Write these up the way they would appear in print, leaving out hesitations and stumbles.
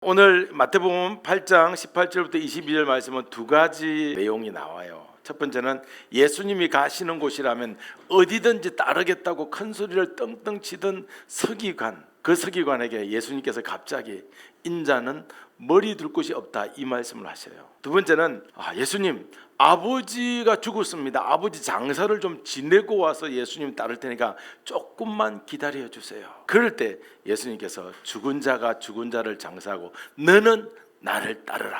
오늘 마태복음 8장 18절부터 22절 말씀은 두 가지 내용이 나와요. 첫 번째는 예수님이 가시는 곳이라면 어디든지 따르겠다고 큰 소리를 떵떵 치던 서기관, 그 서기관에게 예수님께서 갑자기 인자는 머리 둘 곳이 없다 이 말씀을 하셔요. 두 번째는 예수님 아버지가 죽었습니다. 아버지 장사를 좀 지내고 와서 예수님 따를 테니까 조금만 기다려 주세요. 그럴 때 예수님께서 죽은 자가 죽은 자를 장사하고 너는 나를 따르라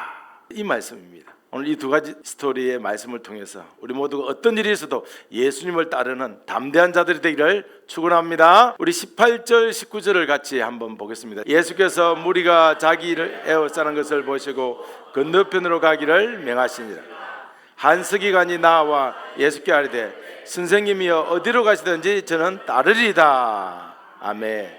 이 말씀입니다. 오늘 이 두 가지 스토리의 말씀을 통해서 우리 모두가 어떤 일이 있어도 예수님을 따르는 담대한 자들이 되기를 축원합니다. 우리 18절 19절을 같이 한번 보겠습니다. 예수께서 무리가 자기를 에워싸는 것을 보시고 건너편으로 가기를 명하시니라. 한 서기관이 나와 예수께 아뢰되 선생님이여 어디로 가시든지 저는 따르리이다. 아멘.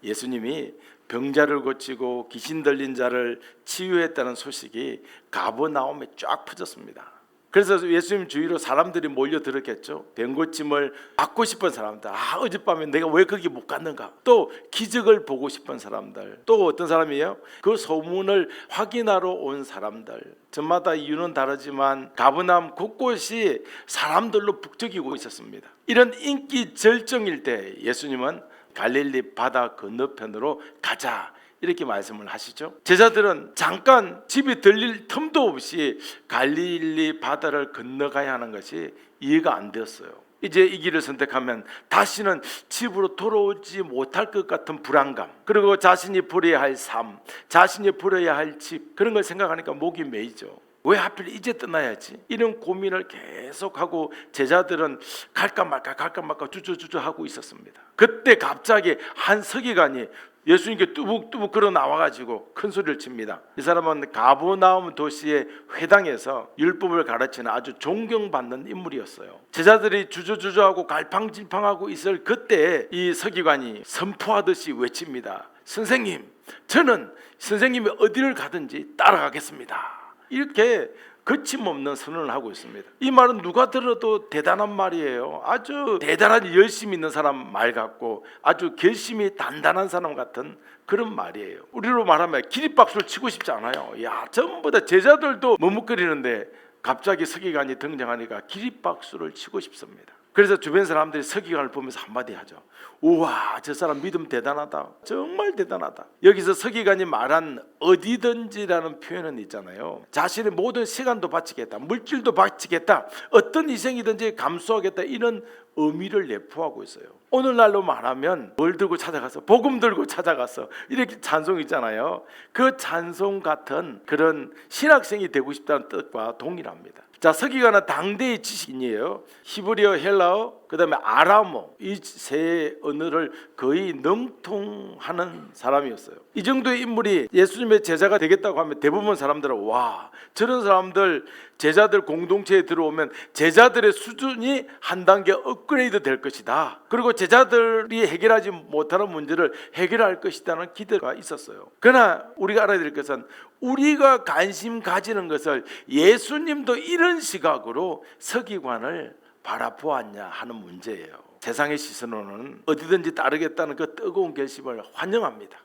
예수님이 병자를 고치고 귀신 들린 자를 치유했다는 소식이 가버나움에 쫙 퍼졌습니다. 그래서 예수님 주위로 사람들이 몰려들었겠죠. 병고침을 받고 싶은 사람들, 어젯밤에 내가 왜 거기 못 갔는가. 또 기적을 보고 싶은 사람들, 또 어떤 사람이에요? 그 소문을 확인하러 온 사람들. 저마다 이유는 다르지만 가버나움 곳곳이 사람들로 북적이고 있었습니다. 이런 인기 절정일 때 예수님은 갈릴리 바다 건너편으로 가자 이렇게 말씀을 하시죠. 제자들은 잠깐 집이 들릴 틈도 없이 갈릴리 바다를 건너가야 하는 것이 이해가 안 되었어요. 이제 이 길을 선택하면 다시는 집으로 돌아오지 못할 것 같은 불안감, 그리고 자신이 버려야 할 삶, 자신이 버려야 할 집, 그런 걸 생각하니까 목이 메이죠. 왜 하필 이제 떠나야지? 이런 고민을 계속하고 제자들은 갈까 말까 주저주저 하고 있었습니다. 그때 갑자기 한 서기관이 예수님께 뚜벅뚜벅 걸어 나와가지고 큰 소리를 칩니다. 이 사람은 가버나움 도시의 회당에서 율법을 가르치는 아주 존경받는 인물이었어요. 제자들이 주저주저하고 갈팡질팡하고 있을 그때 이 서기관이 선포하듯이 외칩니다. 선생님, 저는 선생님이 어디를 가든지 따라가겠습니다. 이렇게 거침없는 선언을 하고 있습니다. 이 말은 누가 들어도 대단한 말이에요. 아주 대단한 열심이 있는 사람 말 같고 아주 결심이 단단한 사람 같은 그런 말이에요. 우리로 말하면 기립박수를 치고 싶지 않아요. 전부 다 제자들도 머뭇거리는데 갑자기 서기관이 등장하니까 기립박수를 치고 싶습니다. 그래서 주변 사람들이 서기관을 보면서 한마디 하죠. 우와, 저 사람 믿음 대단하다. 정말 대단하다. 여기서 서기관이 말한 어디든지라는 표현은 있잖아요. 자신의 모든 시간도 바치겠다, 물질도 바치겠다, 어떤 희생이든지 감수하겠다, 이런 의미를 내포하고 있어요. 오늘날로 말하면 뭘 들고 찾아가서, 복음 들고 찾아가서 이렇게 찬송 있잖아요. 그 찬송 같은 그런 신학생이 되고 싶다는 뜻과 동일합니다. 자, 서기관은 당대의 지식인이에요. 히브리어, 헬라어, 그 다음에 아람어, 이 세 언어를 거의 능통하는 사람이었어요. 이 정도의 인물이 예수님의 제자가 되겠다고 하면 대부분 사람들은 와, 저런 사람들 제자들 공동체에 들어오면 제자들의 수준이 한 단계 업그레이드 될 것이다. 그리고 제자들이 해결하지 못하는 문제를 해결할 것이라는 기대가 있었어요. 그러나 우리가 알아야 될 것은 우리가 관심 가지는 것을 예수님도 이런 시각으로 서기관을 바라보았냐 하는 문제예요. 세상의 시선으로는 어디든지 따르겠다는 그 뜨거운 결심을 환영합니다.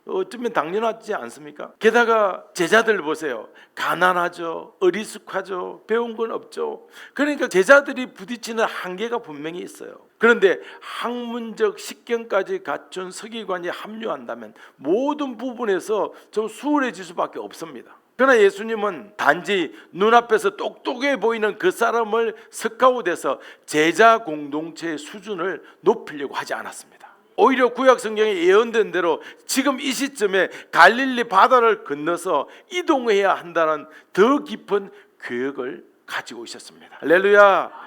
어쩌면 당연하지 않습니까? 게다가 제자들 보세요. 가난하죠, 어리숙하죠, 배운 건 없죠. 그러니까 제자들이 부딪히는 한계가 분명히 있어요. 그런데 학문적 식견까지 갖춘 서기관이 합류한다면 모든 부분에서 좀 수월해질 수밖에 없습니다. 그러나 예수님은 단지 눈앞에서 똑똑해 보이는 그 사람을 스카웃해서 제자 공동체의 수준을 높이려고 하지 않았습니다. 오히려 구약 성경에 예언된 대로 지금 이 시점에 갈릴리 바다를 건너서 이동해야 한다는 더 깊은 계획을 가지고 있었습니다. 할렐루야.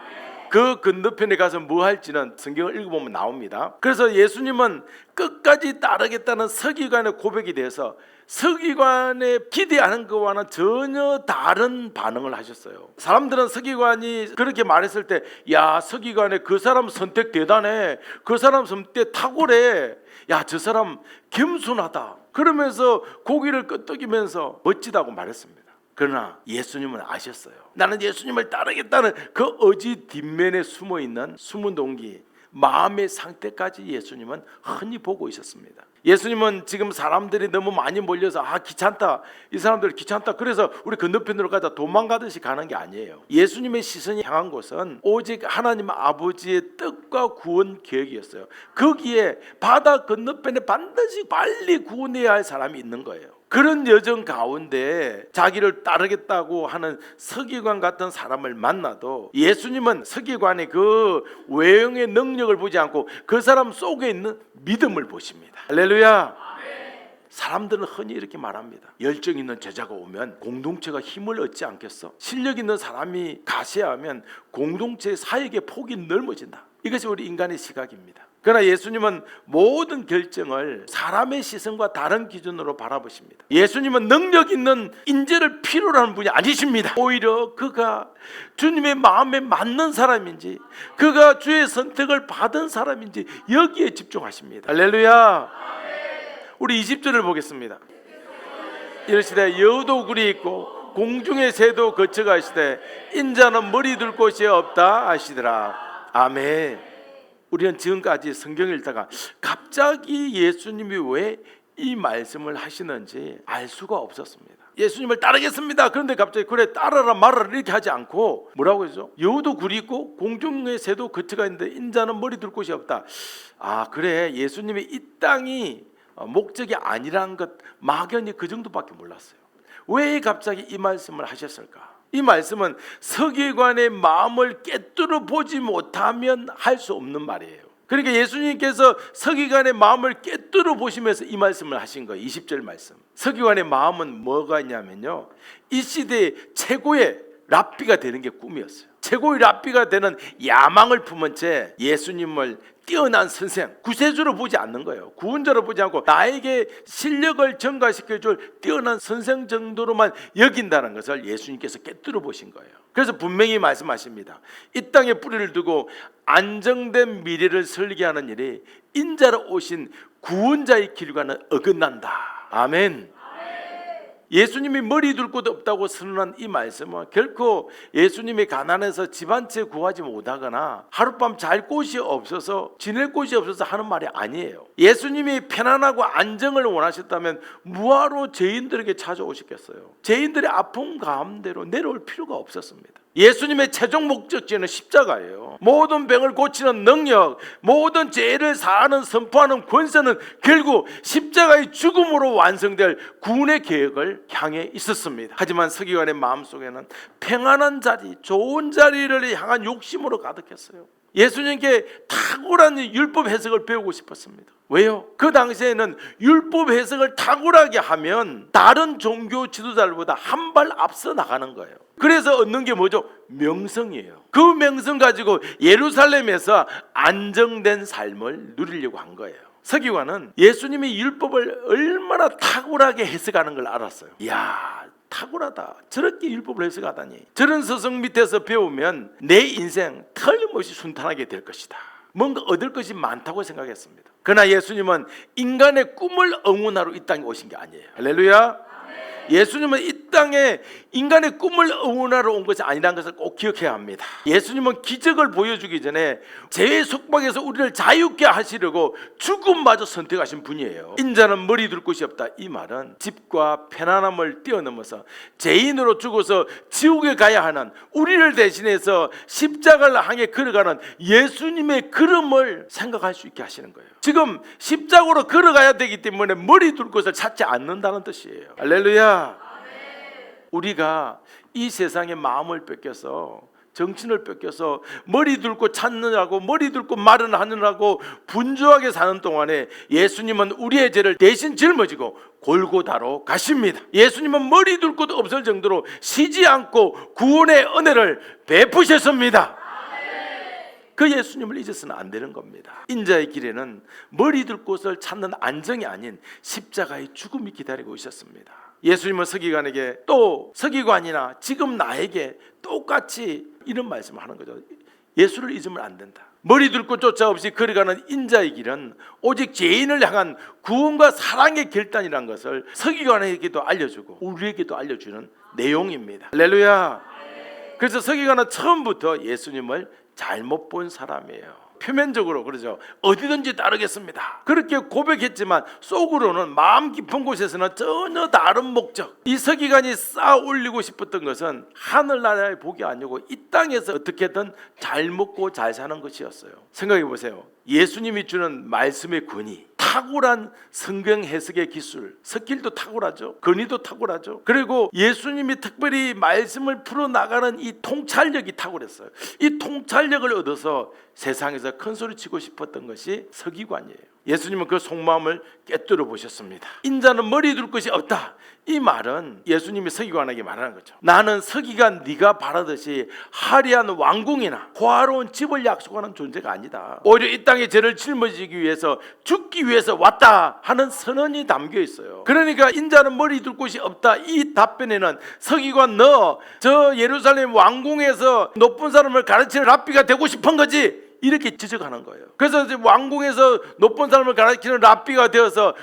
그 건너편에 가서 뭐 할지는 성경을 읽어보면 나옵니다. 그래서 예수님은 끝까지 따르겠다는 서기관의 고백에 대해서 서기관의 기대하는 것과는 전혀 다른 반응을 하셨어요. 사람들은 서기관이 그렇게 말했을 때 서기관의 그 사람 선택 대단해, 그 사람 선택 탁월해, 저 사람 겸손하다, 그러면서 고개를 끄덕이면서 멋지다고 말했습니다. 그러나 예수님은 아셨어요. 나는 예수님을 따르겠다는 그 의지 뒷면에 숨어있는 숨은 동기, 마음의 상태까지 예수님은 흔히 보고 있었습니다. 예수님은 지금 사람들이 너무 많이 몰려서 귀찮다, 이 사람들 귀찮다, 그래서 우리 건너편으로 가자 도망가듯이 가는 게 아니에요. 예수님의 시선이 향한 곳은 오직 하나님 아버지의 뜻과 구원 계획이었어요. 거기에 바다 건너편에 반드시 빨리 구원해야 할 사람이 있는 거예요. 그런 여정 가운데 자기를 따르겠다고 하는 서기관 같은 사람을 만나도 예수님은 서기관의 그 외형의 능력을 보지 않고 그 사람 속에 있는 믿음을 보십니다. 할렐루야. 사람들은 흔히 이렇게 말합니다. 열정 있는 제자가 오면 공동체가 힘을 얻지 않겠어? 실력 있는 사람이 가세하면 공동체의 사역의 폭이 넓어진다. 이것이 우리 인간의 시각입니다. 그러나 예수님은 모든 결정을 사람의 시선과 다른 기준으로 바라보십니다. 예수님은 능력 있는 인재를 필요로 하는 분이 아니십니다. 오히려 그가 주님의 마음에 맞는 사람인지, 그가 주의 선택을 받은 사람인지 여기에 집중하십니다. 할렐루야. 우리 20절을 보겠습니다. 이르시되 여우도 굴이 있고 공중의 새도 거쳐가시되 인자는 머리 둘 곳이 없다 하시더라. 아멘. 우리는 지금까지 성경을 읽다가 갑자기 예수님이 왜 이 말씀을 하시는지 알 수가 없었습니다. 예수님을 따르겠습니다. 그런데 갑자기 그래 따라라 말아라 이렇게 하지 않고 뭐라고 했죠? 여우도 굴이 있고 공중의 새도 거쳐가 있는데 인자는 머리 둘 곳이 없다. 그래, 예수님이 이 땅이 목적이 아니라는 것 막연히 그 정도밖에 몰랐어요. 왜 갑자기 이 말씀을 하셨을까? 이 말씀은 서기관의 마음을 꿰뚫어 보지 못하면 할 수 없는 말이에요. 그러니까 예수님께서 서기관의 마음을 꿰뚫어 보시면서 이 말씀을 하신 거예요. 20절 말씀. 서기관의 마음은 뭐가 있냐면요, 이 시대의 최고의 랍비가 되는 게 꿈이었어요. 최고의 랍비가 되는 야망을 품은 채 예수님을 뛰어난 선생, 구세주로 보지 않는 거예요. 구원자로 보지 않고 나에게 실력을 증가시켜줄 뛰어난 선생 정도로만 여긴다는 것을 예수님께서 꿰뚫어 보신 거예요. 그래서 분명히 말씀하십니다. 이 땅에 뿌리를 두고 안정된 미래를 설계하는 일이 인자로 오신 구원자의 길과는 어긋난다. 아멘. 예수님이 머리 둘 곳 없다고 선언한 이 말씀은 결코 예수님이 가난해서 집 한 채 구하지 못하거나 하룻밤 잘 곳이 없어서 지낼 곳이 없어서 하는 말이 아니에요. 예수님이 편안하고 안정을 원하셨다면 뭐하러 죄인들에게 찾아오셨겠어요? 죄인들의 아픔 가운데로 내려올 필요가 없었습니다. 예수님의 최종 목적지는 십자가예요. 모든 병을 고치는 능력, 모든 죄를 사하는 선포하는 권세는 결국 십자가의 죽음으로 완성될 구원의 계획을 향해 있었습니다. 하지만 서기관의 마음속에는 평안한 자리, 좋은 자리를 향한 욕심으로 가득했어요. 예수님께 탁월한 율법 해석을 배우고 싶었습니다. 왜요? 그 당시에는 율법 해석을 탁월하게 하면 다른 종교 지도자들보다 한 발 앞서 나가는 거예요. 그래서 얻는 게 뭐죠? 명성이에요. 그 명성 가지고 예루살렘에서 안정된 삶을 누리려고 한 거예요. 서기관은 예수님이 율법을 얼마나 탁월하게 해석하는 걸 알았어요. 이야, 탁월하다. 저렇게 율법을 해석하다니. 저런 스승 밑에서 배우면 내 인생 틀림없이 순탄하게 될 것이다. 뭔가 얻을 것이 많다고 생각했습니다. 그러나 예수님은 인간의 꿈을 응원하러 이 땅에 오신 게 아니에요. 할렐루야. 예수님은 이 땅에 인간의 꿈을 응원하러 온 것이 아니라는 것을 꼭 기억해야 합니다. 예수님은 기적을 보여주기 전에 죄의 속박에서 우리를 자유케 하시려고 죽음마저 선택하신 분이에요. 인자는 머리 둘 곳이 없다. 이 말은 집과 편안함을 뛰어넘어서 죄인으로 죽어서 지옥에 가야 하는 우리를 대신해서 십자가를 향해 걸어가는 예수님의 걸음을 생각할 수 있게 하시는 거예요. 지금 십자가로 걸어가야 되기 때문에 머리 둘 곳을 찾지 않는다는 뜻이에요. 할렐루야. 우리가 이 세상의 마음을 뺏겨서, 정신을 뺏겨서 머리 둘고 찾느라고, 머리 둘고 마련하느라고 분주하게 사는 동안에 예수님은 우리의 죄를 대신 짊어지고 골고다로 가십니다. 예수님은 머리 둘 곳 없을 정도로 쉬지 않고 구원의 은혜를 베푸셨습니다. 그 예수님을 잊어서는 안 되는 겁니다. 인자의 길에는 머리 둘 곳을 찾는 안정이 아닌 십자가의 죽음이 기다리고 있었습니다. 예수님은 서기관에게, 또 서기관이나 지금 나에게 똑같이 이런 말씀을 하는 거죠. 예수를 잊으면 안 된다. 머리 둘 곳 조차 없이 걸어가는 인자의 길은 오직 죄인을 향한 구원과 사랑의 결단이라는 것을 서기관에게도 알려주고 우리에게도 알려주는 내용입니다. 할렐루야. 그래서 서기관은 처음부터 예수님을 잘못 본 사람이에요. 표면적으로 그러죠. 어디든지 따르겠습니다. 그렇게 고백했지만 속으로는 마음 깊은 곳에서는 전혀 다른 목적. 이 서기관이 쌓아 올리고 싶었던 것은 하늘나라의 복이 아니고 이 땅에서 어떻게든 잘 먹고 잘 사는 것이었어요. 생각해 보세요. 예수님이 주는 말씀의 권위, 탁월한 성경 해석의 기술, 스킬도 탁월하죠. 권위도 탁월하죠. 그리고 예수님이 특별히 말씀을 풀어나가는 이 통찰력이 탁월했어요. 이 통찰력을 얻어서 세상에서 큰 소리 치고 싶었던 것이 서기관이에요. 예수님은 그 속마음을 꿰뚫어 보셨습니다. 인자는 머리 둘 것이 없다. 이 말은 예수님이 서기관에게 말하는 거죠. 나는 서기관 네가 바라듯이 화려한 왕궁이나 호화로운 집을 약속하는 존재가 아니다. 오히려 이 땅에 죄를 짊어지기 위해서 죽기 위해서 왔다 하는 선언이 담겨 있어요. 그러니까 인자는 머리 둘 곳이 없다. 이 답변에는 서기관 너 저 예루살렘 왕궁에서 높은 사람을 가르치는 랍비가 되고 싶은 거지, 이렇게 지적하는 거예요. 그래서 왕궁에서 높은 사람을 가르치는 랍비가 되어서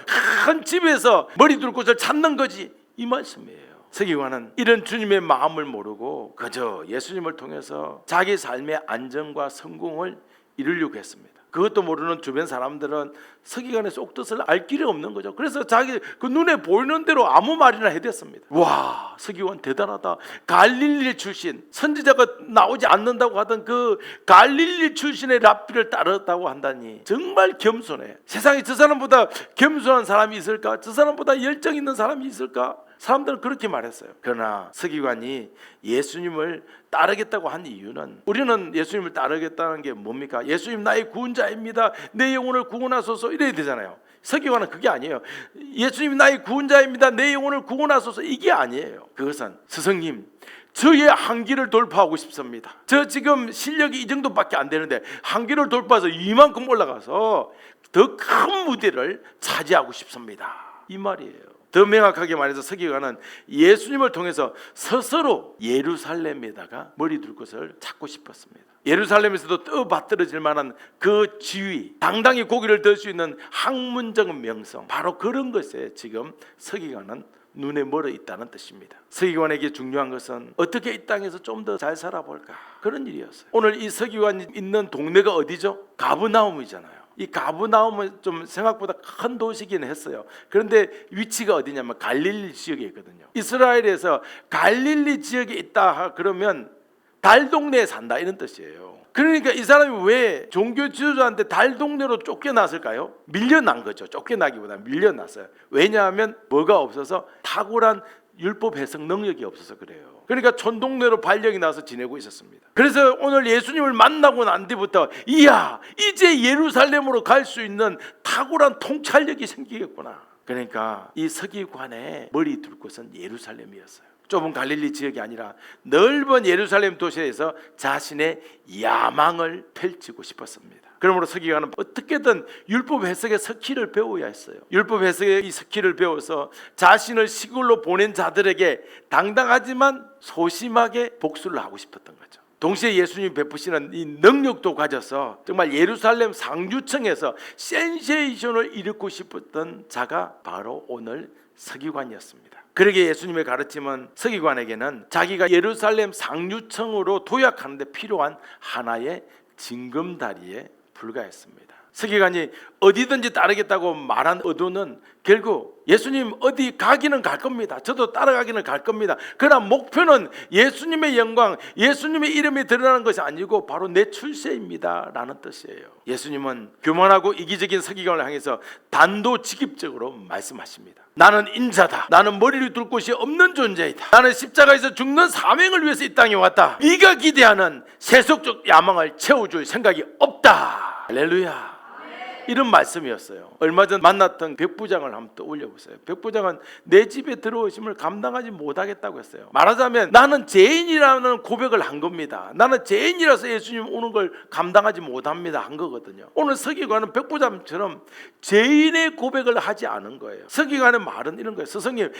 큰 집에서 머리 둘 곳을 찾는 거지, 이 말씀이에요. 서기관은 이런 주님의 마음을 모르고 그저 예수님을 통해서 자기 삶의 안정과 성공을 이루려고 했습니다. 그것도 모르는 주변 사람들은 서기관의 속뜻을 알 길이 없는 거죠. 그래서 자기 그 눈에 보이는 대로 아무 말이나 해댔습니다. 와, 서기관 대단하다. 갈릴리 출신, 선지자가 나오지 않는다고 하던 그 갈릴리 출신의 랍비를 따르었다고 한다니 정말 겸손해. 세상에 저 사람보다 겸손한 사람이 있을까? 저 사람보다 열정 있는 사람이 있을까? 사람들은 그렇게 말했어요. 그러나 서기관이 예수님을 따르겠다고 한 이유는, 우리는 예수님을 따르겠다는 게 뭡니까? 예수님 나의 구원자입니다. 내 영혼을 구원하소서 이래야 되잖아요. 서기관은 그게 아니에요. 예수님 나의 구원자입니다. 내 영혼을 구원하소서 이게 아니에요. 그것은 스승님 저의 한계를 돌파하고 싶습니다. 저 지금 실력이 이 정도밖에 안 되는데 한계를 돌파해서 이만큼 올라가서 더 큰 무대를 차지하고 싶습니다. 이 말이에요. 더 명확하게 말해서 서기관은 예수님을 통해서 스스로 예루살렘에다가 머리 둘 것을 찾고 싶었습니다. 예루살렘에서도 떠받들어질 만한 그 지위, 당당히 고기를 들 수 있는 학문적 명성, 바로 그런 것에 지금 서기관은 눈에 멀어 있다는 뜻입니다. 서기관에게 중요한 것은 어떻게 이 땅에서 좀 더 잘 살아볼까, 그런 일이었어요. 오늘 이 서기관이 있는 동네가 어디죠? 가브나움이잖아요. 이 가브나움은 좀 생각보다 큰 도시긴 했어요. 그런데 위치가 어디냐면 갈릴리 지역에 있거든요. 이스라엘에서 갈릴리 지역에 있다 그러면 달 동네에 산다 이런 뜻이에요. 그러니까 이 사람이 왜 종교 지도자한테 달 동네로 쫓겨났을까요? 밀려난 거죠. 쫓겨나기보다 밀려났어요. 왜냐하면 뭐가 없어서, 탁월한 율법 해석 능력이 없어서 그래요. 그러니까 촌동네로 발령이 나서 지내고 있었습니다. 그래서 오늘 예수님을 만나고 난 뒤부터 이야 이제 예루살렘으로 갈 수 있는 탁월한 통찰력이 생기겠구나. 그러니까 이 서기관의 머리 둘 곳은 예루살렘이었어요. 좁은 갈릴리 지역이 아니라 넓은 예루살렘 도시에서 자신의 야망을 펼치고 싶었습니다. 그러므로 서기관은 어떻게든 율법 해석의 스킬을 배워야 했어요. 율법 해석의 이 스킬을 배워서 자신을 시골로 보낸 자들에게 당당하지만 소심하게 복수를 하고 싶었던 거죠. 동시에 예수님이 베푸시는 이 능력도 가져서 정말 예루살렘 상류층에서 센세이션을 일으키고 싶었던 자가 바로 오늘 서기관이었습니다. 그러기에 예수님의 가르침은 서기관에게는 자기가 예루살렘 상류층으로 도약하는 데 필요한 하나의 징검다리에 불과했습니다. 서기관이 어디든지 따르겠다고 말한 의도는 결국 예수님 어디 가기는 갈 겁니다. 저도 따라가기는 갈 겁니다. 그러나 목표는 예수님의 영광, 예수님의 이름이 드러나는 것이 아니고 바로 내 출세입니다 라는 뜻이에요. 예수님은 교만하고 이기적인 서기관을 향해서 단도직입적으로 말씀하십니다. 나는 인자다. 나는 머리를 둘 곳이 없는 존재이다. 나는 십자가에서 죽는 사명을 위해서 이 땅에 왔다. 네가 기대하는 세속적 야망을 채워줄 생각이 없다. 할렐루야. 이런 말씀이었어요. 얼마 전 만났던 백부장을 한번 떠올려 보세요. 백부장은 내 집에 들어오심을 감당하지 못하겠다고 했어요. 말하자면 나는 죄인이라는 고백을 한 겁니다. 나는 죄인이라서 예수님 오는 걸 감당하지 못합니다 한 거거든요. 오늘 서기관은 백부장처럼 죄인의 고백을 하지 않은 거예요. 서기관의 말은 이런 거예요. 스승님,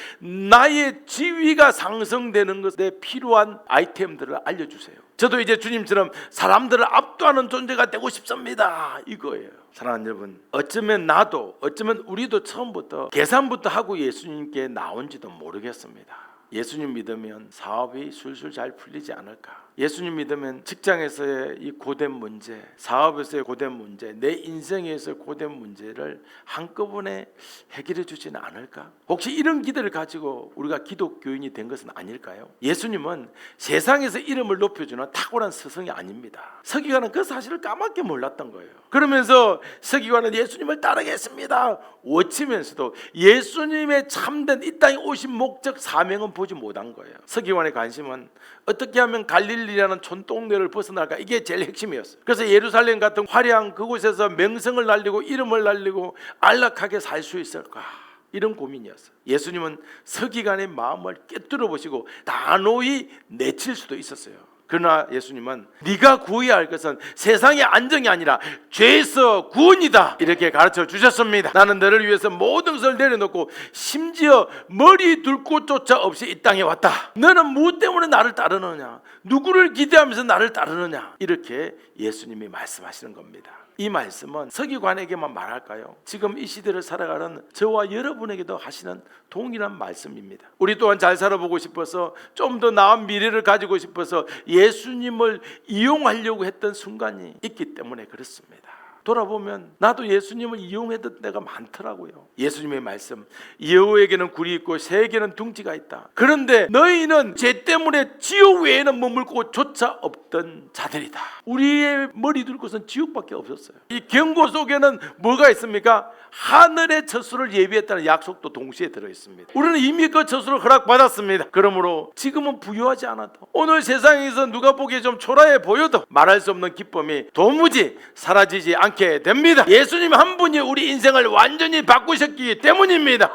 나의 지위가 상승되는 것에 필요한 아이템들을 알려주세요. 저도 이제 주님처럼 사람들을 압도하는 존재가 되고 싶습니다, 이거예요. 사랑하는 여러분, 어쩌면 나도, 어쩌면 우리도 처음부터 계산부터 하고 예수님께 나온지도 모르겠습니다. 예수님 믿으면 사업이 술술 잘 풀리지 않을까? 예수님 믿으면 직장에서의 이 고된 문제, 사업에서의 고된 문제, 내 인생에서의 고된 문제를 한꺼번에 해결해 주지는 않을까? 혹시 이런 기대를 가지고 우리가 기독교인이 된 것은 아닐까요? 예수님은 세상에서 이름을 높여주는 탁월한 스승이 아닙니다. 서기관은 그 사실을 까맣게 몰랐던 거예요. 그러면서 서기관은 예수님을 따르겠습니다 외치면서도 예수님의 참된 이 땅에 오신 목적 사명은 보지 못한 거예요. 서기관의 관심은 어떻게 하면 갈릴리라는 촌동네를 벗어날까, 이게 제일 핵심이었어요. 그래서 예루살렘 같은 화려한 그곳에서 명성을 날리고 이름을 날리고 안락하게 살 수 있을까, 이런 고민이었어요. 예수님은 서기관의 마음을 꿰뚫어 보시고 단호히 내칠 수도 있었어요. 그러나 예수님은 네가 구해야 할 것은 세상의 안정이 아니라 죄에서 구원이다, 이렇게 가르쳐 주셨습니다. 나는 너를 위해서 모든 것을 내려놓고 심지어 머리 둘 곳조차 없이 이 땅에 왔다. 너는 무엇 때문에 나를 따르느냐, 누구를 기대하면서 나를 따르느냐, 이렇게 예수님이 말씀하시는 겁니다. 이 말씀은 서기관에게만 말할까요? 지금 이 시대를 살아가는 저와 여러분에게도 하시는 동일한 말씀입니다. 우리 또한 잘 살아보고 싶어서, 좀 더 나은 미래를 가지고 싶어서 예수님을 이용하려고 했던 순간이 있기 때문에 그렇습니다. 돌아보면 나도 예수님을 이용했던 때가 많더라고요. 예수님의 말씀, 여호에게는 굴이 있고 새에게는 둥지가 있다. 그런데 너희는 죄 때문에 지옥 외에는 머물 곳조차 없던 자들이다. 우리의 머리 둘 곳은 지옥밖에 없었어요. 이 경고 속에는 뭐가 있습니까? 하늘의 처소를 예비했다는 약속도 동시에 들어있습니다. 우리는 이미 그 처소를 허락받았습니다. 그러므로 지금은 부유하지 않아도, 오늘 세상에서 누가 보기에 좀 초라해 보여도 말할 수 없는 기쁨이 도무지 사라지지 않게 됩니다. 예수님 한 분이 우리 인생을 완전히 바꾸셨기 때문입니다.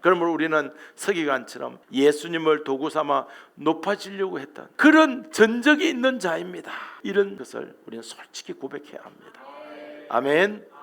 그러므로 우리는 서기관처럼 예수님을 도구 삼아 높아지려고 했던 그런 전적이 있는 자입니다. 이런 것을 우리는 솔직히 고백해야 합니다. 아멘.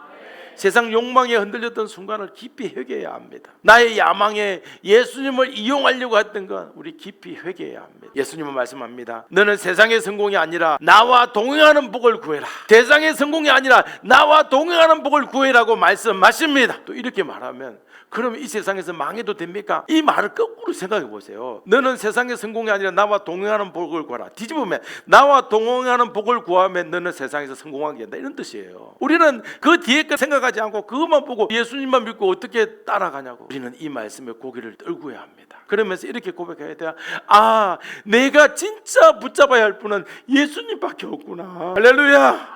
세상 욕망에 흔들렸던 순간을 깊이 회개해야 합니다. 나의 야망에 예수님을 이용하려고 했던 건 우리 깊이 회개해야 합니다. 예수님은 말씀합니다. 너는 세상의 성공이 아니라 나와 동행하는 복을 구해라. 세상의 성공이 아니라 나와 동행하는 복을 구해라고 말씀하십니다. 또 이렇게 말하면, 그러면 이 세상에서 망해도 됩니까? 이 말을 거꾸로 생각해 보세요. 너는 세상의 성공이 아니라 나와 동행하는 복을 구하라. 뒤집으면 나와 동행하는 복을 구하면 너는 세상에서 성공하게 된다, 이런 뜻이에요. 우리는 그 뒤에 거 생각하지 않고 그것만 보고 예수님만 믿고 어떻게 따라가냐고. 우리는 이 말씀에 고개를 떨구어야 합니다. 그러면서 이렇게 고백해야 돼요. 아, 내가 진짜 붙잡아야 할 분은 예수님밖에 없구나. 할렐루야.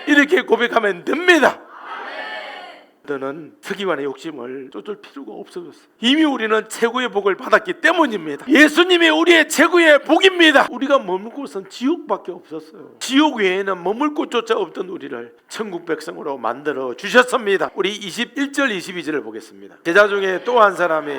이렇게 고백하면 됩니다. 너는 서기관의 욕심을 쫓을 필요가 없어졌어. 이미 우리는 최고의 복을 받았기 때문입니다. 예수님이 우리의 최고의 복입니다. 우리가 머물 곳은 지옥밖에 없었어요. 지옥 외에는 머물 곳조차 없던 우리를 천국 백성으로 만들어 주셨습니다. 우리 21절 22절을 보겠습니다. 제자 중에 또 한 사람이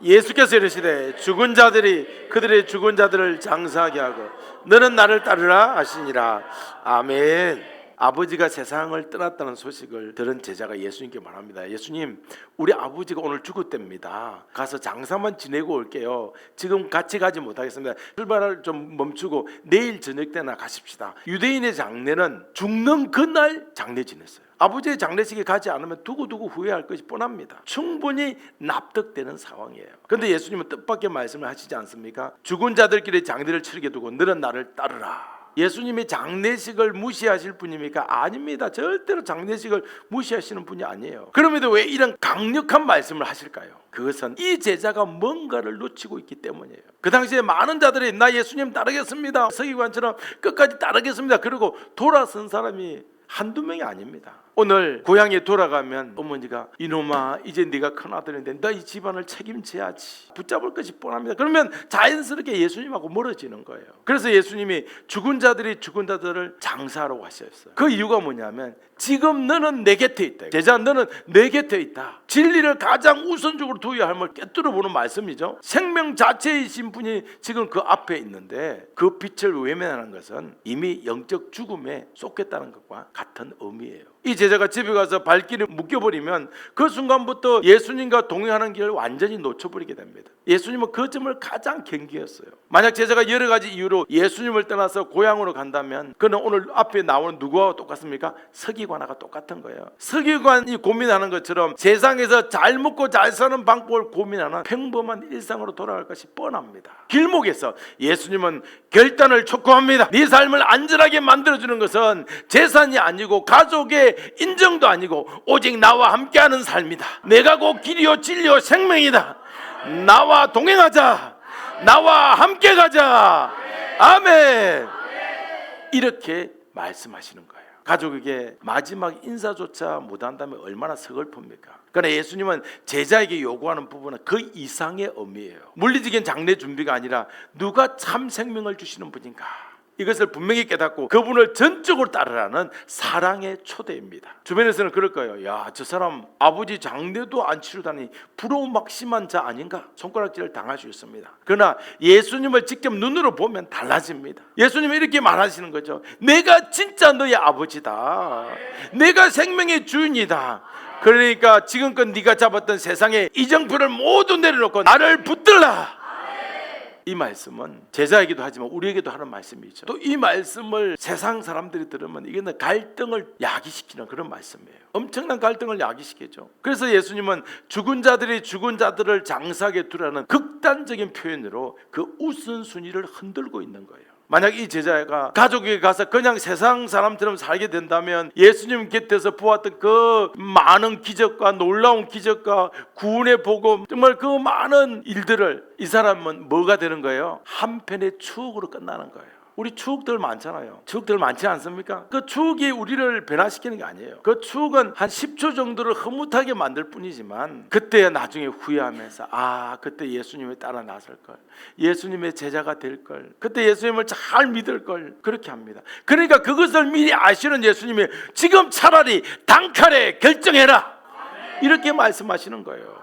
예수께서 이르시되 죽은 자들이 그들의 죽은 자들을 장사하게 하고 너는 나를 따르라 하시니라. 아멘. 아버지가 세상을 떠났다는 소식을 들은 제자가 예수님께 말합니다. 예수님, 우리 아버지가 오늘 죽었답니다. 가서 장사만 지내고 올게요. 지금 같이 가지 못하겠습니다. 출발을 좀 멈추고 내일 저녁 때나 가십시다. 유대인의 장례는 죽는 그날 장례 지냈어요. 아버지의 장례식에 가지 않으면 두고두고 후회할 것이 뻔합니다. 충분히 납득되는 상황이에요. 그런데 예수님은 뜻밖의 말씀을 하시지 않습니까? 죽은 자들끼리 장례를 치르게 두고 너는 나를 따르라. 예수님이 장례식을 무시하실 분입니까? 아닙니다. 절대로 장례식을 무시하시는 분이 아니에요. 그럼에도 왜 이런 강력한 말씀을 하실까요? 그것은 이 제자가 뭔가를 놓치고 있기 때문이에요. 그 당시에 많은 자들이 나 예수님 따르겠습니다, 서기관처럼 끝까지 따르겠습니다, 그리고 돌아선 사람이 한두 명이 아닙니다. 오늘 고향에 돌아가면 어머니가 이놈아 이제 네가 큰아들인데 너 이 집안을 책임져야지, 붙잡을 것이 뻔합니다. 그러면 자연스럽게 예수님하고 멀어지는 거예요. 그래서 예수님이 죽은 자들이 죽은 자들을 장사하라고 하셨어요. 그 이유가 뭐냐면 지금 너는 내 곁에 있다. 제자 너는 내 곁에 있다. 진리를 가장 우선적으로 두어야 할 걸 꿰뚫어 보는 말씀이죠. 생명 자체이신 분이 지금 그 앞에 있는데 그 빛을 외면하는 것은 이미 영적 죽음에 쏟겠다는 것과 같은 의미예요. 이 제자가 집에 가서 발길을 묶여버리면 그 순간부터 예수님과 동행하는 길을 완전히 놓쳐버리게 됩니다. 예수님은 그 점을 가장 경계했어요. 만약 제자가 여러 가지 이유로 예수님을 떠나서 고향으로 간다면 그는 오늘 앞에 나오는 누구와 똑같습니까? 서기관하고 똑같은 거예요. 서기관이 고민하는 것처럼 세상에서 잘 먹고 잘 사는 방법을 고민하는 평범한 일상으로 돌아갈 것이 뻔합니다. 길목에서 예수님은 결단을 촉구합니다. 네 삶을 안전하게 만들어주는 것은 재산이 아니고 가족의 인정도 아니고 오직 나와 함께하는 삶이다. 내가 곧 길이요 진리요 생명이다. 나와 동행하자. 나와 함께 가자. 아멘. 이렇게 말씀하시는 거예요. 가족에게 마지막 인사조차 못한다면 얼마나 서글픕니까? 그러나 예수님은 제자에게 요구하는 부분은 그 이상의 의미예요. 물리적인 장례 준비가 아니라 누가 참 생명을 주시는 분인가, 이것을 분명히 깨닫고 그분을 전적으로 따르라는 사랑의 초대입니다. 주변에서는 그럴 거예요. 야, 저 사람 아버지 장례도 안 치르다니 부러움 막 심한 자 아닌가? 손가락질을 당할 수 있습니다. 그러나 예수님을 직접 눈으로 보면 달라집니다. 예수님이 이렇게 말하시는 거죠. 내가 진짜 너의 아버지다. 내가 생명의 주인이다. 그러니까 지금껏 네가 잡았던 세상의 이정표를 모두 내려놓고 나를 붙들라. 이 말씀은 제자에게도 하지만 우리에게도 하는 말씀이죠. 또 이 말씀을 세상 사람들이 들으면 이거는 갈등을 야기시키는 그런 말씀이에요. 엄청난 갈등을 야기시키죠. 그래서 예수님은 죽은 자들이 죽은 자들을 장사하게 두라는 극단적인 표현으로 그 우선순위를 흔들고 있는 거예요. 만약 이 제자가 가족에게 가서 그냥 세상 사람처럼 살게 된다면 예수님 곁에서 보았던 그 많은 기적과 놀라운 기적과 구원의 복음, 정말 그 많은 일들을 이 사람은 뭐가 되는 거예요? 한편의 추억으로 끝나는 거예요. 우리 추억들 많잖아요. 추억들 많지 않습니까? 그 추억이 우리를 변화시키는 게 아니에요. 그 추억은 한 10초 정도를 흐뭇하게 만들 뿐이지만 그때 나중에 후회하면서 그때 예수님을 따라 나설 걸, 예수님의 제자가 될 걸, 그때 예수님을 잘 믿을 걸, 그렇게 합니다. 그러니까 그것을 미리 아시는 예수님이 지금 차라리 단칼에 결정해라, 이렇게 말씀하시는 거예요.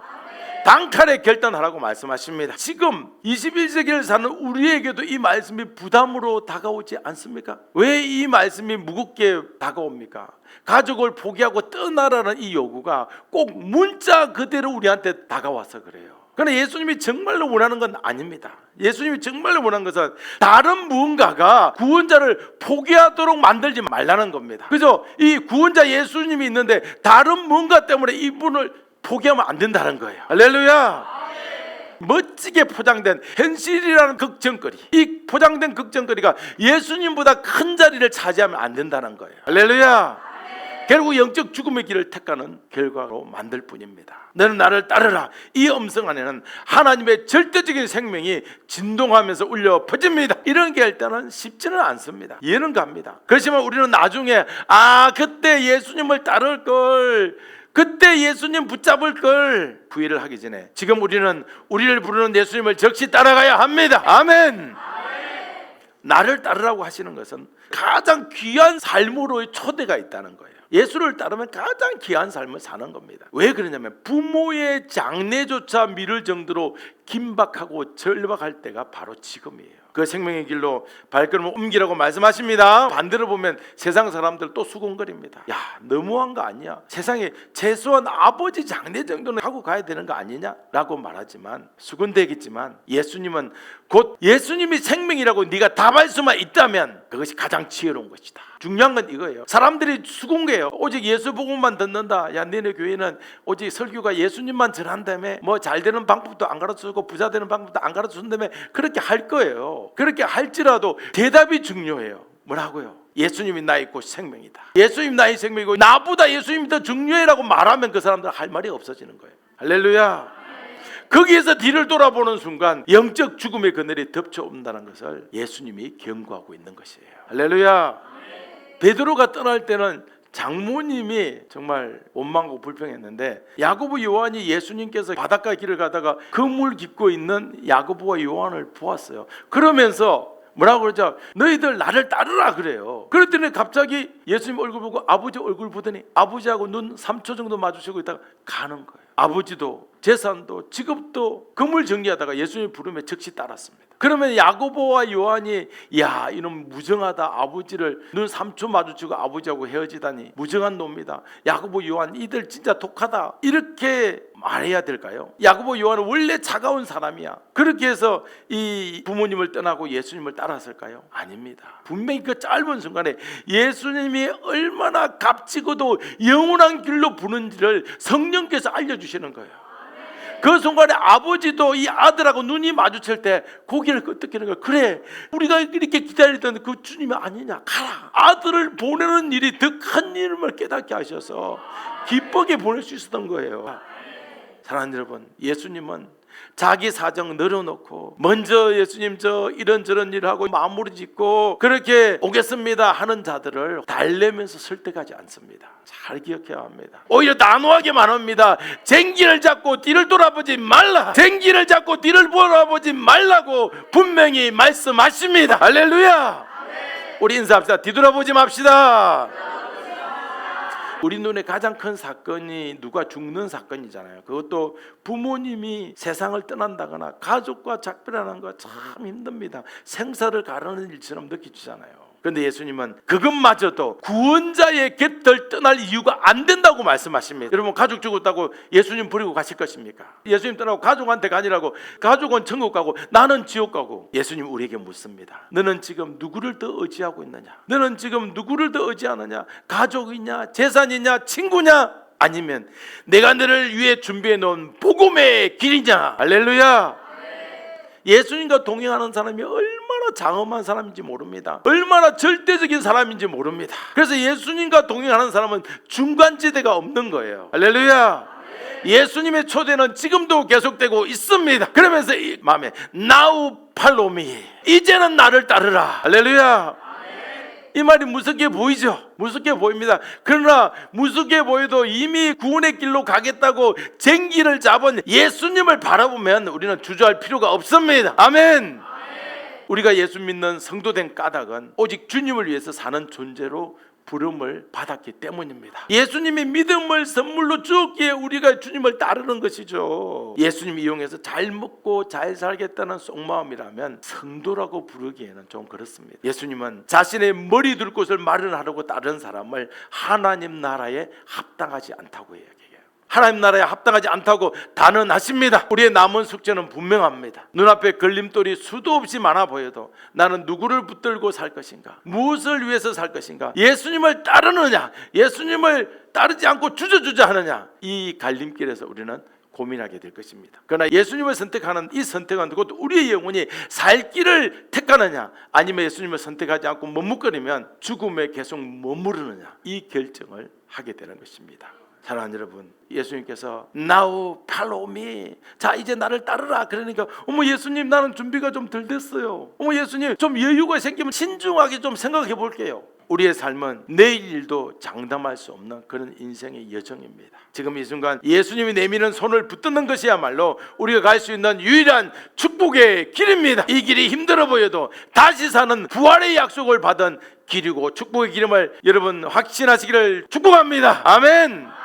단칼에 결단하라고 말씀하십니다. 지금 21세기를 사는 우리에게도 이 말씀이 부담으로 다가오지 않습니까? 왜 이 말씀이 무겁게 다가옵니까? 가족을 포기하고 떠나라는 이 요구가 꼭 문자 그대로 우리한테 다가와서 그래요. 그러나 예수님이 정말로 원하는 건 아닙니다. 예수님이 정말로 원하는 것은 다른 무언가가 구원자를 포기하도록 만들지 말라는 겁니다. 그죠? 이 구원자 예수님이 있는데 다른 무언가 때문에 이분을 포기하면 안 된다는 거예요. 할렐루야. 멋지게 포장된 현실이라는 걱정거리, 이 포장된 걱정거리가 예수님보다 큰 자리를 차지하면 안 된다는 거예요. 할렐루야. 결국 영적 죽음의 길을 택하는 결과로 만들 뿐입니다. 너는 나를 따르라. 이 음성 안에는 하나님의 절대적인 생명이 진동하면서 울려 퍼집니다. 이런 게 일단은 쉽지는 않습니다. 이해는 갑니다. 그렇지만 우리는 나중에 그때 예수님을 따를 걸, 그때 예수님 붙잡을 걸 후회를 하기 전에 지금 우리는 우리를 부르는 예수님을 적시 따라가야 합니다. 아멘. 나를 따르라고 하시는 것은 가장 귀한 삶으로의 초대가 있다는 거예요. 예수를 따르면 가장 귀한 삶을 사는 겁니다. 왜 그러냐면 부모의 장례조차 미룰 정도로 긴박하고 절박할 때가 바로 지금이에요. 그 생명의 길로 발걸음을 옮기라고 말씀하십니다. 반대로 보면 세상 사람들 또 수군거립니다. 야, 너무한 거 아니야? 세상에 최소한 아버지 장례 정도는 하고 가야 되는 거 아니냐? 라고 말하지만 수군되겠지만 예수님은 곧 예수님이 생명이라고 네가 답할 수만 있다면 그것이 가장 지혜로운 것이다. 중요한 건 이거예요. 사람들이 수군거해요. 오직 예수 복음만 듣는다. 야, 너네 교회는 오직 설교가 예수님만 전한다며 뭐 잘 되는 방법도 안 가르쳐주고 부자 되는 방법도 안 가르쳐준다며 그렇게 할 거예요. 그렇게 할지라도 대답이 중요해요. 뭐라고요? 예수님이 나의 곧 생명이다. 예수님 나의 생명이고 나보다 예수님이 더 중요해라고 말하면 그 사람들 할 말이 없어지는 거예요. 할렐루야. 거기에서 뒤를 돌아보는 순간 영적 죽음의 그늘이 덮쳐온다는 것을 예수님이 경고하고 있는 것이에요. 할렐루야. 베드로가 떠날 때는 장모님이 정말 원망하고 불평했는데 야고보 요한이 예수님께서 바닷가 길을 가다가 그물 깃고 있는 야고보와 요한을 보았어요. 그러면서 뭐라고 그러죠? 너희들 나를 따르라 그래요. 그랬더니 갑자기 예수님 얼굴 보고 아버지 얼굴 보더니 아버지하고 눈 3초 정도 마주치고 있다가 가는 거예요. 아버지도 재산도 직업도 건물 정리하다가 예수님 부름에 즉시 따랐습니다. 그러면 야고보와 요한이 야 이놈 무정하다, 아버지를 눈 3초 마주치고 아버지하고 헤어지다니 무정한 놈이다, 야고보 요한 이들 진짜 독하다, 이렇게 말해야 될까요? 야고보 요한은 원래 차가운 사람이야. 그렇게 해서 이 부모님을 떠나고 예수님을 따랐을까요? 아닙니다. 분명히 그 짧은 순간에 예수님이 얼마나 값지고도 영원한 길로 부른지를 성령께서 알려주시는 거예요. 그 순간에 아버지도 이 아들하고 눈이 마주칠 때 고개를 끄덕이는 거예요. 그래, 우리가 이렇게 기다리던 그 주님이 아니냐, 가라. 아들을 보내는 일이 더 큰 일임을 깨닫게 하셔서 기쁘게 보낼 수 있었던 거예요. 사랑하는 여러분, 예수님은 자기 사정 늘어놓고 먼저 예수님 저 이런저런 일을 하고 마무리 짓고 그렇게 오겠습니다 하는 자들을 달래면서 설득하지 않습니다. 잘 기억해야 합니다. 오히려 단호하게만 합니다. 쟁기를 잡고 뒤를 돌아보지 말라, 쟁기를 잡고 뒤를 돌아보지 말라고 분명히 말씀하십니다. 할렐루야. 우리 인사합시다. 뒤돌아보지 맙시다. 우리 눈에 가장 큰 사건이 누가 죽는 사건이잖아요. 그것도 부모님이 세상을 떠난다거나 가족과 작별하는 거 참 힘듭니다. 생사를 가르는 일처럼 느껴지잖아요. 그런데 예수님은 그것마저도 구원자의 곁을 떠날 이유가 안 된다고 말씀하십니다. 여러분, 가족 죽었다고 예수님 버리고 가실 것입니까? 예수님 떠나고 가족한테 가니라고 가족은 천국 가고 나는 지옥 가고. 예수님 우리에게 묻습니다. 너는 지금 누구를 더 의지하고 있느냐? 너는 지금 누구를 더 의지하느냐? 가족이냐, 재산이냐, 친구냐, 아니면 내가 너를 위해 준비해 놓은 복음의 길이냐? 할렐루야. 예수님과 동행하는 사람이 얼마나 장엄한 사람인지 모릅니다. 얼마나 절대적인 사람인지 모릅니다. 그래서 예수님과 동행하는 사람은 중간지대가 없는 거예요. 할렐루야. 예수님의 초대는 지금도 계속되고 있습니다. 그러면서 이 마음에 Now follow me, 이제는 나를 따르라. 할렐루야. 이 말이 무섭게 보이죠? 무섭게 보입니다. 그러나 무섭게 보여도 이미 구원의 길로 가겠다고 쟁기를 잡은 예수님을 바라보면 우리는 주저할 필요가 없습니다. 아멘. 우리가 예수 믿는 성도된 까닭은 오직 주님을 위해서 사는 존재로 부름을 받았기 때문입니다. 예수님이 믿음을 선물로 주었기에 우리가 주님을 따르는 것이죠. 예수님 이용해서 잘 먹고 잘 살겠다는 속마음이라면 성도라고 부르기에는 좀 그렇습니다. 예수님은 자신의 머리 둘 곳을 마련하려고 따른 사람을 하나님 나라에 합당하지 않다고 얘기해요. 하나님 나라에 합당하지 않다고 단언하십니다. 우리의 남은 숙제는 분명합니다. 눈앞에 걸림돌이 수도 없이 많아 보여도 나는 누구를 붙들고 살 것인가? 무엇을 위해서 살 것인가? 예수님을 따르느냐? 예수님을 따르지 않고 주저주저 하느냐? 이 갈림길에서 우리는 고민하게 될 것입니다. 그러나 예수님을 선택하는 이 선택은 그것도 우리의 영혼이 살 길을 택하느냐, 아니면 예수님을 선택하지 않고 머뭇거리면 죽음에 계속 머무르느냐, 이 결정을 하게 되는 것입니다. 사랑하는 여러분, 예수님께서 Now follow me, 자 이제 나를 따르라. 그러니까 어머 예수님, 나는 준비가 좀 덜 됐어요. 어머 예수님, 좀 여유가 생기면 신중하게 좀 생각해 볼게요. 우리의 삶은 내일 일도 장담할 수 없는 그런 인생의 여정입니다. 지금 이 순간 예수님이 내미는 손을 붙드는 것이야말로 우리가 갈 수 있는 유일한 축복의 길입니다. 이 길이 힘들어 보여도 다시 사는 부활의 약속을 받은 길이고 축복의 길임을 여러분 확신하시기를 축복합니다. 아멘.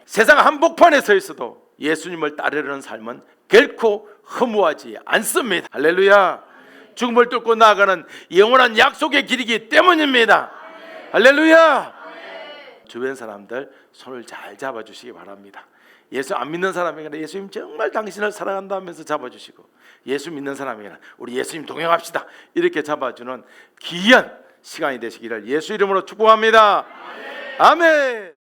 세상 한복판에 서 있어도 예수님을 따르려는 삶은 결코 허무하지 않습니다. 할렐루야. 죽음을 뚫고 나아가는 영원한 약속의 길이기 때문입니다. 할렐루야. 주변 사람들 손을 잘 잡아주시기 바랍니다. 예수 안 믿는 사람에게는 예수님 정말 당신을 사랑한다 하면서 잡아주시고, 예수 믿는 사람에게는 우리 예수님 동행합시다 이렇게 잡아주는 귀한 시간이 되시기를 예수 이름으로 축복합니다. 아멘.